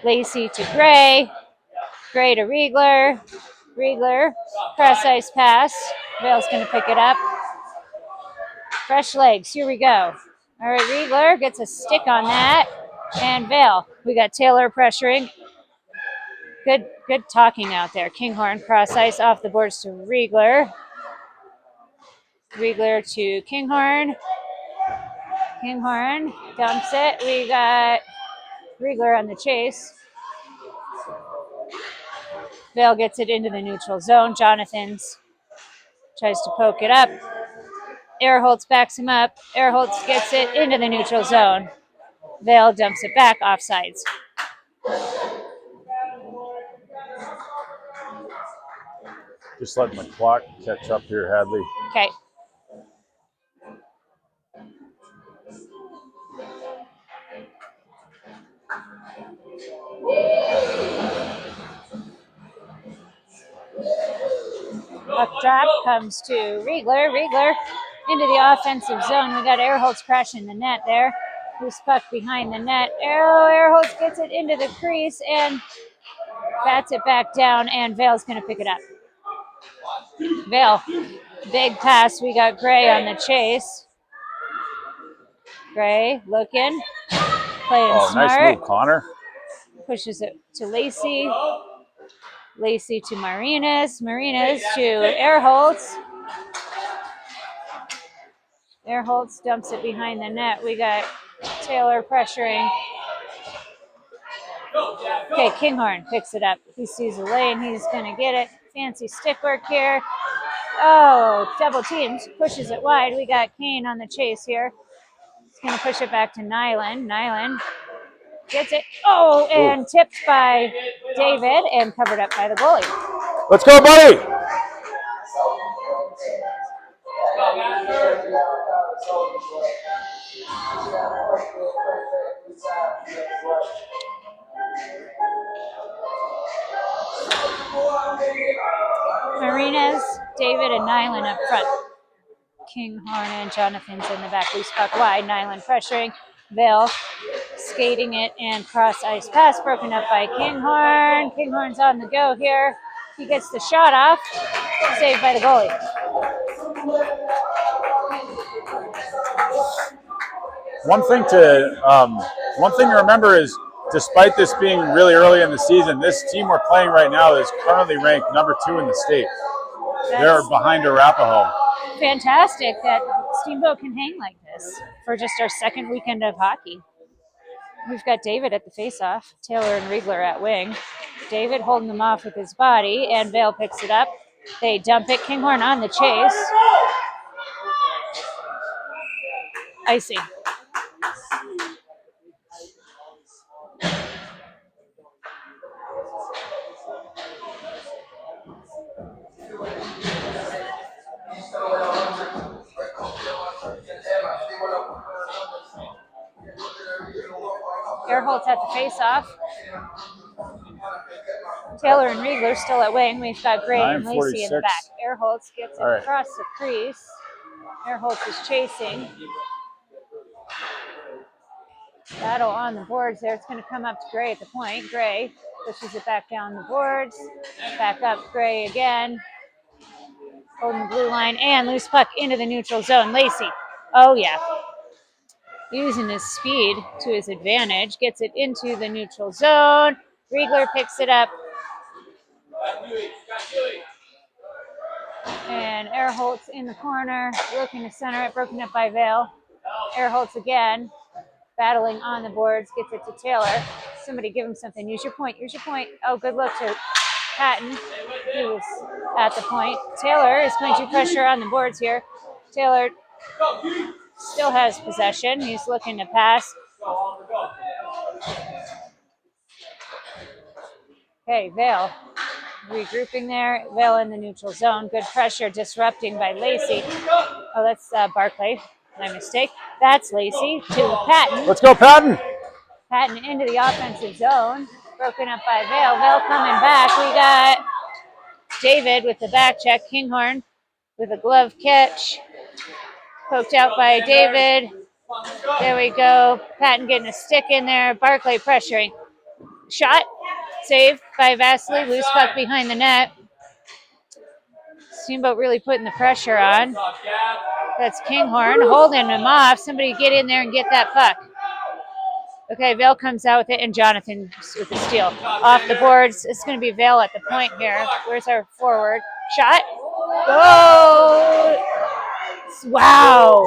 Lacey to Gray. Gray to Riegler. Riegler, cross ice pass. Vail's going to pick it up. Fresh legs. Here we go. All right, Riegler gets a stick on that. And Vail. We got Taylor pressuring. Good talking out there. Kinghorn cross ice off the boards to Riegler. Riegler to Kinghorn. Kinghorn dumps it. We got Riegler on the chase. Vail gets it into the neutral zone. Jonathan's tries to poke it up. Airholtz backs him up. Airholtz gets it into the neutral zone. Vail dumps it back, offsides. Just letting the clock catch up here, Hadley. Okay. Puck drop comes to Riegler. Riegler into the offensive zone. We got Airholtz crashing the net there. Loose puck behind the net. Airholtz gets it into the crease and bats it back down, and Vail's going to pick it up. Vail, big pass. We got Gray on the chase. Gray looking, playing smart. Nice move, Connor. Pushes it to Lacey. Lacey to Marinas. Marinas to Airholtz. Airholtz dumps it behind the net. We got Taylor pressuring. Okay, Kinghorn picks it up. He sees a lane. He's going to get it. Fancy stick work here. Oh, double teams. Pushes it wide. We got Kane on the chase here. He's going to push it back to Nyland. Nyland Gets it. Oh, and tipped by David and covered up by the goalie. Let's go, buddy. Marina's, David, and Nyland up front. Kinghorn and Jonathan's in the back. Loose puck wide. Nyland pressuring. Vail skating it and cross ice pass broken up by Kinghorn. Kinghorn's on the go here. He gets the shot off. Saved by the goalie. One thing to remember is, despite this being really early in the season, this team we're playing right now is currently ranked number 2 in the state. They're behind Arapahoe. Fantastic that Steamboat can hang like this for just our second weekend of hockey. We've got David at the faceoff, Taylor and Riegler at wing. David holding them off with his body, and Vail picks it up. They dump it. Kinghorn on the chase. Icing. Earholt's at the face-off. Taylor and Riegler still at wing. We've got Gray and Lacey in the back. Earholtz gets it across the crease. Earholtz is chasing. Battle on the boards there. It's going to come up to Gray at the point. Gray pushes it back down the boards. Back up Gray again. Holding the blue line and loose puck into the neutral zone. Lacey. Oh, yeah. Using his speed to his advantage. Gets it into the neutral zone. Riegler picks it up. And Earholtz in the corner. Looking to center it. Broken up by Vail. Earholtz again. Battling on the boards. Gets it to Taylor. Somebody give him something. Use your point. Use your point. Oh, good look to Patton. He was at the point. Taylor is going to pressure on the boards here. Taylor still has possession. He's looking to pass. Okay, Vail regrouping there. Vail in the neutral zone. Good pressure, disrupting by Lacey. Oh, that's Barclay. My mistake. That's Lacey to Patton. Let's go, Patton. Patton into the offensive zone. Broken up by Vail. Vail coming back. We got David with the back check. Kinghorn with a glove catch. Poked out by David. There we go. Patton getting a stick in there. Barclay pressuring. Shot. Saved by Vasily. Loose puck behind the net. Steamboat really putting the pressure on. That's Kinghorn holding him off. Somebody get in there and get that puck. Okay, Vail comes out with it, and Jonathan with the steal. Off the boards. It's going to be Vail at the point here. Where's our forward? Shot. Go! Wow.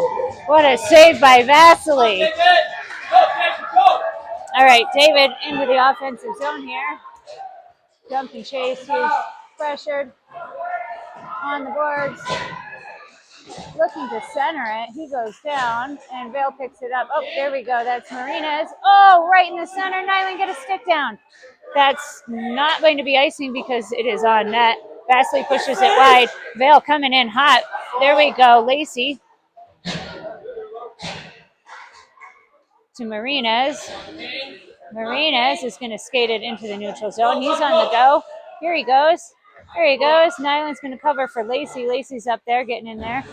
What a save by Vasily. All right, David into the offensive zone here. Jump and chase. He's pressured on the boards. Looking to center it. He goes down, and Vail picks it up. Oh, there we go. That's Marina's. Oh, right in the center. Nyland get a stick down. That's not going to be icing because it is on net. Vasily pushes it wide. Vail coming in hot. There we go. Lacey to Marina's. Marina's is going to skate it into the neutral zone. He's on the go. Here he goes. There he goes. Nyland's going to cover for Lacey. Lacey's up there, getting in there.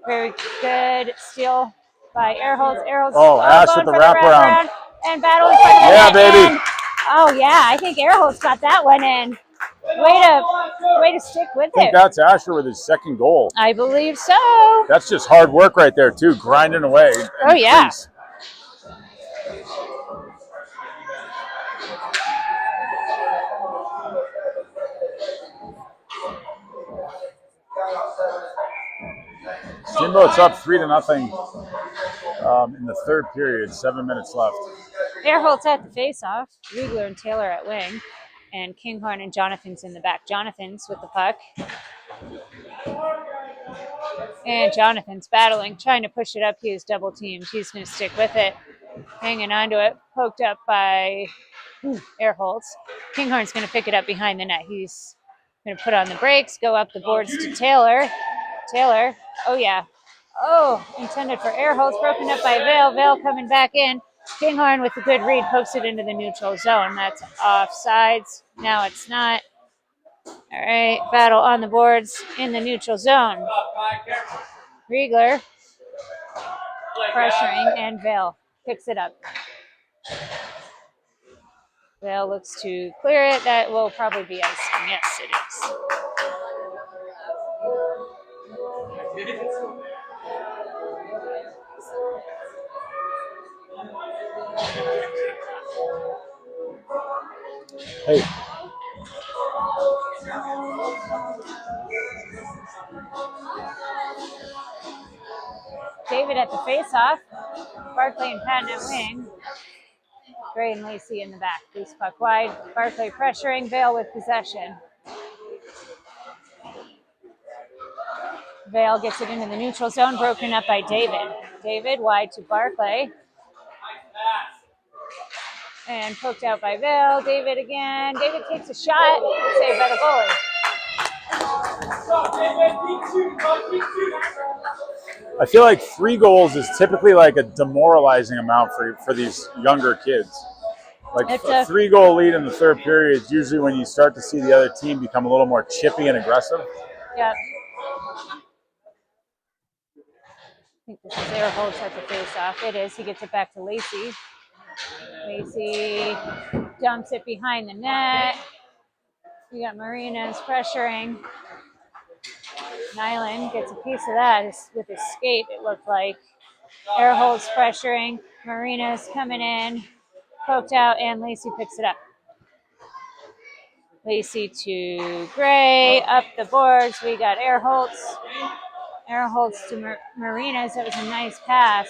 Very good steal by Earholtz. Oh, Ash with the wraparound. And battle in front of the net. Yeah, baby. And, oh, yeah. I think Earholtz got that one in. Way to stick with I think it. that's Asher with his second goal. I believe so. That's just hard work right there, too, grinding away. Oh, yeah. Crease. Steamboat's up 3-0 in the third period. 7 minutes left. Earholtz at the face-off. Riegler and Taylor at wing. And Kinghorn and Jonathan's in the back. Jonathan's with the puck. And Jonathan's battling, trying to push it up. He is double teamed. He's going to stick with it. Hanging onto it, poked up by Airholtz. Kinghorn's going to pick it up behind the net. He's going to put on the brakes, go up the boards to Taylor. Taylor, oh yeah. Oh, intended for Airholtz, broken up by Vail. Vail coming back in. Kinghorn with a good read pokes it into the neutral zone. That's offsides. Now it's not. All right, battle on the boards in the neutral zone. Riegler pressuring, and Vail picks it up. Vail looks to clear it. That will probably be icing. Yes, it is. Hey. David at the face-off. Barclay and Patton at wing. Gray and Lacey in the back. Loose puck wide. Barclay pressuring. Vail with possession. Vail gets it into the neutral zone, broken up by David. David wide to Barclay. And poked out by Vail. David again. David takes a shot. Saved by the goalie. I feel like 3 goals is typically like a demoralizing amount for these younger kids. Like It's a 3-goal lead in the third period is usually when you start to see the other team become a little more chippy and aggressive. Yep. I think this is Airholtz at the face-off. It is. He gets it back to Lacey. Lacey dumps it behind the net. We got Marinas pressuring. Nyland gets a piece of that with his skate, it looked like. Airholtz pressuring. Marinas coming in. Poked out, and Lacey picks it up. Lacey to Gray. Up the boards. We got Airholtz. Airholtz to Marinas. That was a nice pass.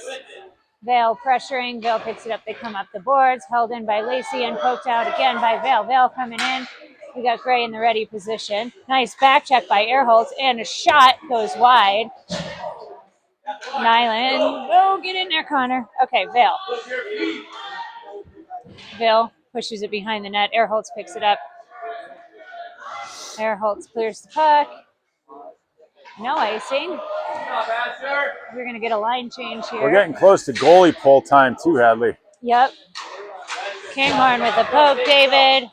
Vail pressuring. Vail picks it up. They come up the boards. Held in by Lacey and poked out again by Vail. Vail coming in. We got Gray in the ready position. Nice back check by Airholtz, and a shot goes wide. Nyland. Oh, get in there, Connor. Okay, Vail. Vail pushes it behind the net. Airholtz picks it up. Airholtz clears the puck. No icing. We're going to get a line change here. We're getting close to goalie pull time too, Hadley. Yep. Kinghorn with the poke, David.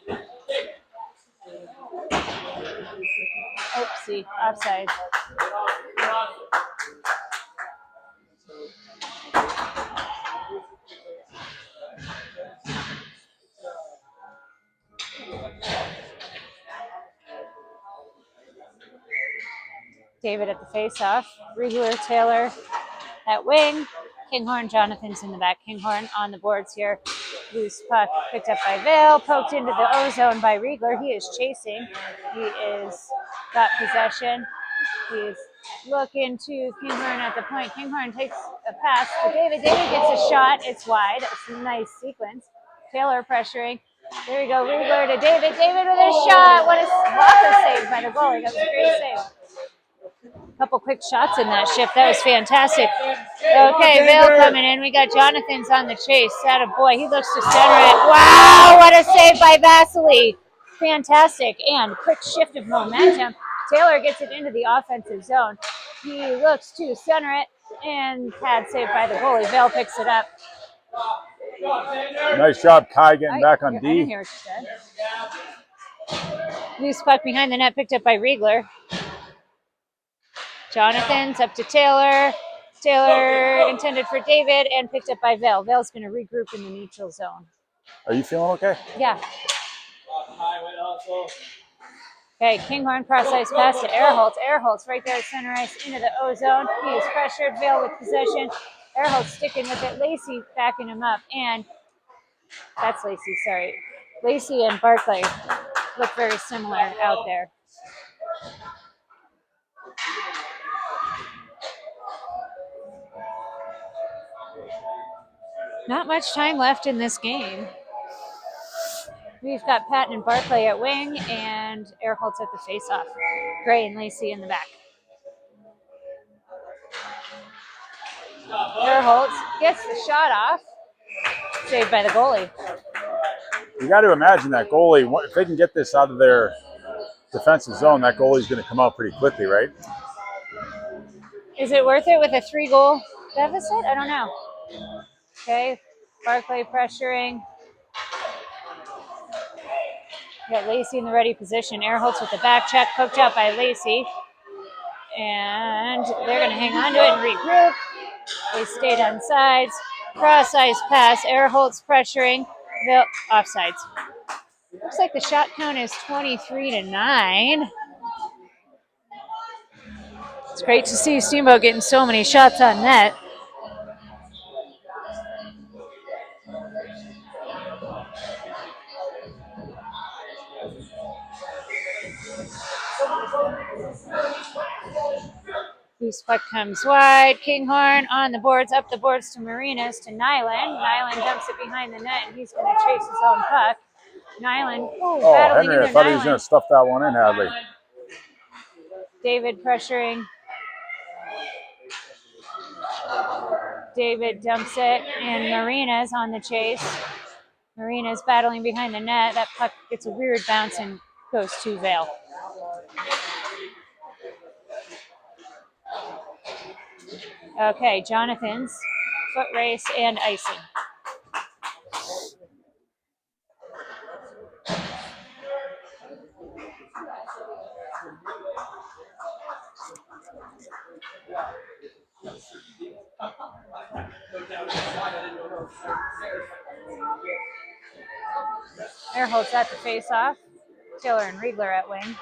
Oopsie, offside. David at the face-off. Riegler, Taylor at wing. Kinghorn, Jonathan's in the back. Kinghorn on the boards here. Loose puck picked up by Vail. Poked into the O-zone by Riegler. He is chasing. He is got possession. He's looking to Kinghorn at the point. Kinghorn takes a pass to David. David gets a shot. It's wide. It's a nice sequence. Taylor pressuring. There we go. Riegler to David. David with a shot. What a blocker save by the goalie. That was a great save. Couple quick shots in that shift. That was fantastic. Okay, Vail coming in. We got Jonathan's on the chase. Atta boy. He looks to center it. Wow, what a save by Vasily. Fantastic. And quick shift of momentum. Taylor gets it into the offensive zone. He looks to center it, and pad saved by the goalie. Vail picks it up. Nice job, Kai, getting back on D. I didn't hear what you said. Loose puck behind the net picked up by Riegler. Jonathan's up to Taylor. Taylor intended for David and picked up by Vail. Vail's going to regroup in the neutral zone. Are you feeling okay? Yeah. Okay, Kinghorn cross ice pass to Airholtz. Airholtz right there at center ice into the O-zone. He is pressured. Vail with possession. Airholtz sticking with it. Lacey backing him up. And that's Lacey, sorry. Lacey and Barclay look very similar out there. Not much time left in this game. We've got Patton and Barclay at wing and Airholtz at the face-off. Gray and Lacey in the back. Airholtz gets the shot off. Saved by the goalie. You got to imagine that goalie, if they can get this out of their defensive zone, that goalie's going to come out pretty quickly, right? Is it worth it with a 3-goal deficit? I don't know. Okay, Barclay pressuring. We got Lacey in the ready position. Earholtz with the back check, poked out by Lacey. And they're going to hang on to it and regroup. They stayed on sides. Cross-ice pass. Earholtz pressuring. Vail, offsides. Looks like the shot count is 23-9. It's great to see Steamboat getting so many shots on net. Loose puck comes wide. Kinghorn on the boards, up the boards to Marinas, to Nyland. Nyland dumps it behind the net, and he's going to chase his own puck. Nyland, battling Henry, I thought he was going to stuff that one in, Hadley. David pressuring. David dumps it, and Marinas on the chase. Marinas battling behind the net. That puck gets a weird bounce and goes to Vail. Okay, Jonathan's foot race and icing. Earholtz at the face-off. Taylor and Riegler at wing.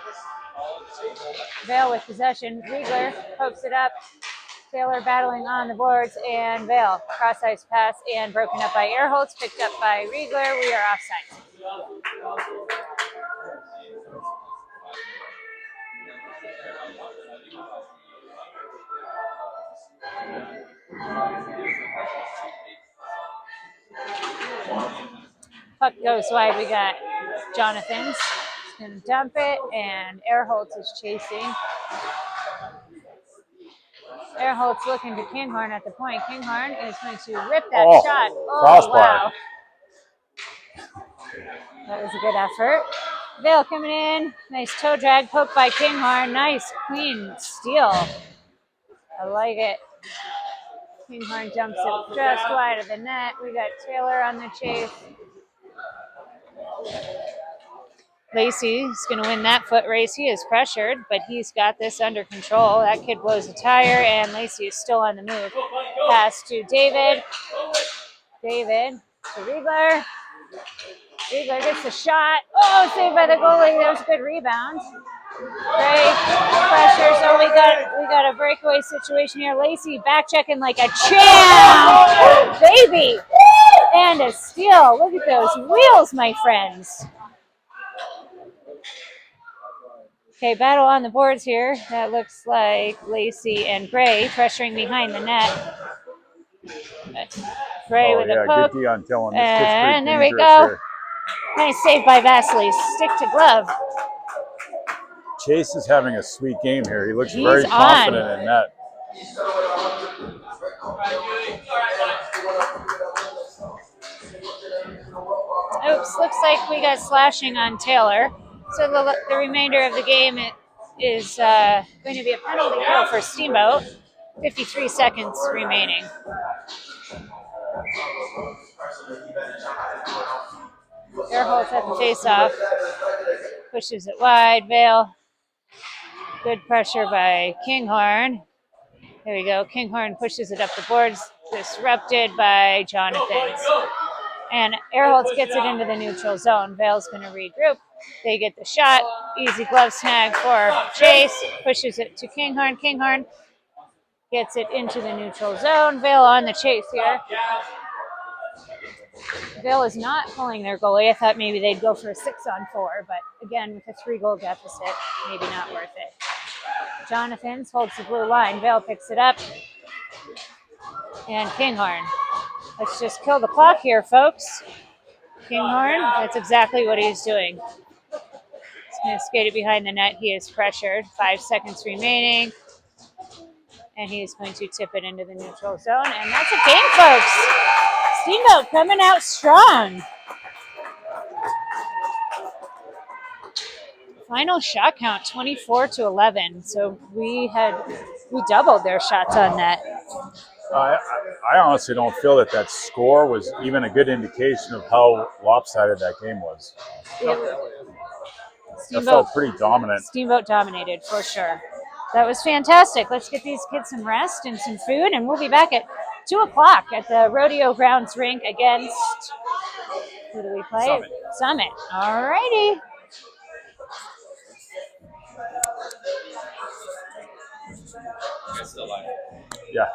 Vail with possession. Riegler pokes it up. Taylor battling on the boards, and Vail. Cross-ice pass and broken up by Earholtz, picked up by Riegler. We are offside. Puck goes wide. We got Jonathan's. He's going to dump it, and Earholtz is chasing. Earholtz looking to Kinghorn at the point. Kinghorn is going to rip that shot. Oh, crossbar. Wow. That was a good effort. Vail coming in. Nice toe drag, poke by Kinghorn. Nice, clean steal. I like it. Kinghorn jumps it just wide of the net. We got Taylor on the chase. Lacey's going to win that foot race. He is pressured, but he's got this under control. That kid blows a tire, and Lacey is still on the move. Pass to David. David to Riegler. Riegler gets the shot. Oh, saved by the goalie. That was a good rebound. Great pressure. So we got a breakaway situation here. Lacey back checking like a champ, baby, and a steal. Look at those wheels, my friends. Okay, battle on the boards here. That looks like Lacey and Gray pressuring behind the net. Gray with a poke. Good D on Tillman. And there we go. Here. Nice save by Vasily. Stick to glove. Chase is having a sweet game here. He looks very confident in net. Oops, looks like we got slashing on Taylor. So the remainder of the game is going to be a penalty kill for Steamboat. 53 seconds remaining. Earholtz at the face-off. Pushes it wide. Vail. Good pressure by Kinghorn. There we go. Kinghorn pushes it up the boards. Disrupted by Jonathan. And Earholtz gets it into the neutral zone. Vail's going to regroup. They get the shot. Easy glove snag for Chase. Pushes it to Kinghorn. Kinghorn gets it into the neutral zone. Vail on the chase here. Vail is not pulling their goalie. I thought maybe they'd go for a 6-on-4, but again, with a 3-goal deficit, maybe not worth it. Jonathan's holds the blue line. Vail picks it up. And Kinghorn. Let's just kill the clock here, folks. Kinghorn, that's exactly what he's doing. He's going to skate it behind the net. He is pressured. 5 seconds remaining. And he's going to tip it into the neutral zone. And that's a game, folks. Steamboat coming out strong. Final shot count 24-11. So we doubled their shots on that. I honestly don't feel that score was even a good indication of how lopsided that game was. It felt pretty dominant. Steamboat dominated for sure. That was fantastic. Let's get these kids some rest and some food, and we'll be back at 2 o'clock at the Rodeo Grounds rink against, who do we play? Summit. All righty. Still live. Yeah.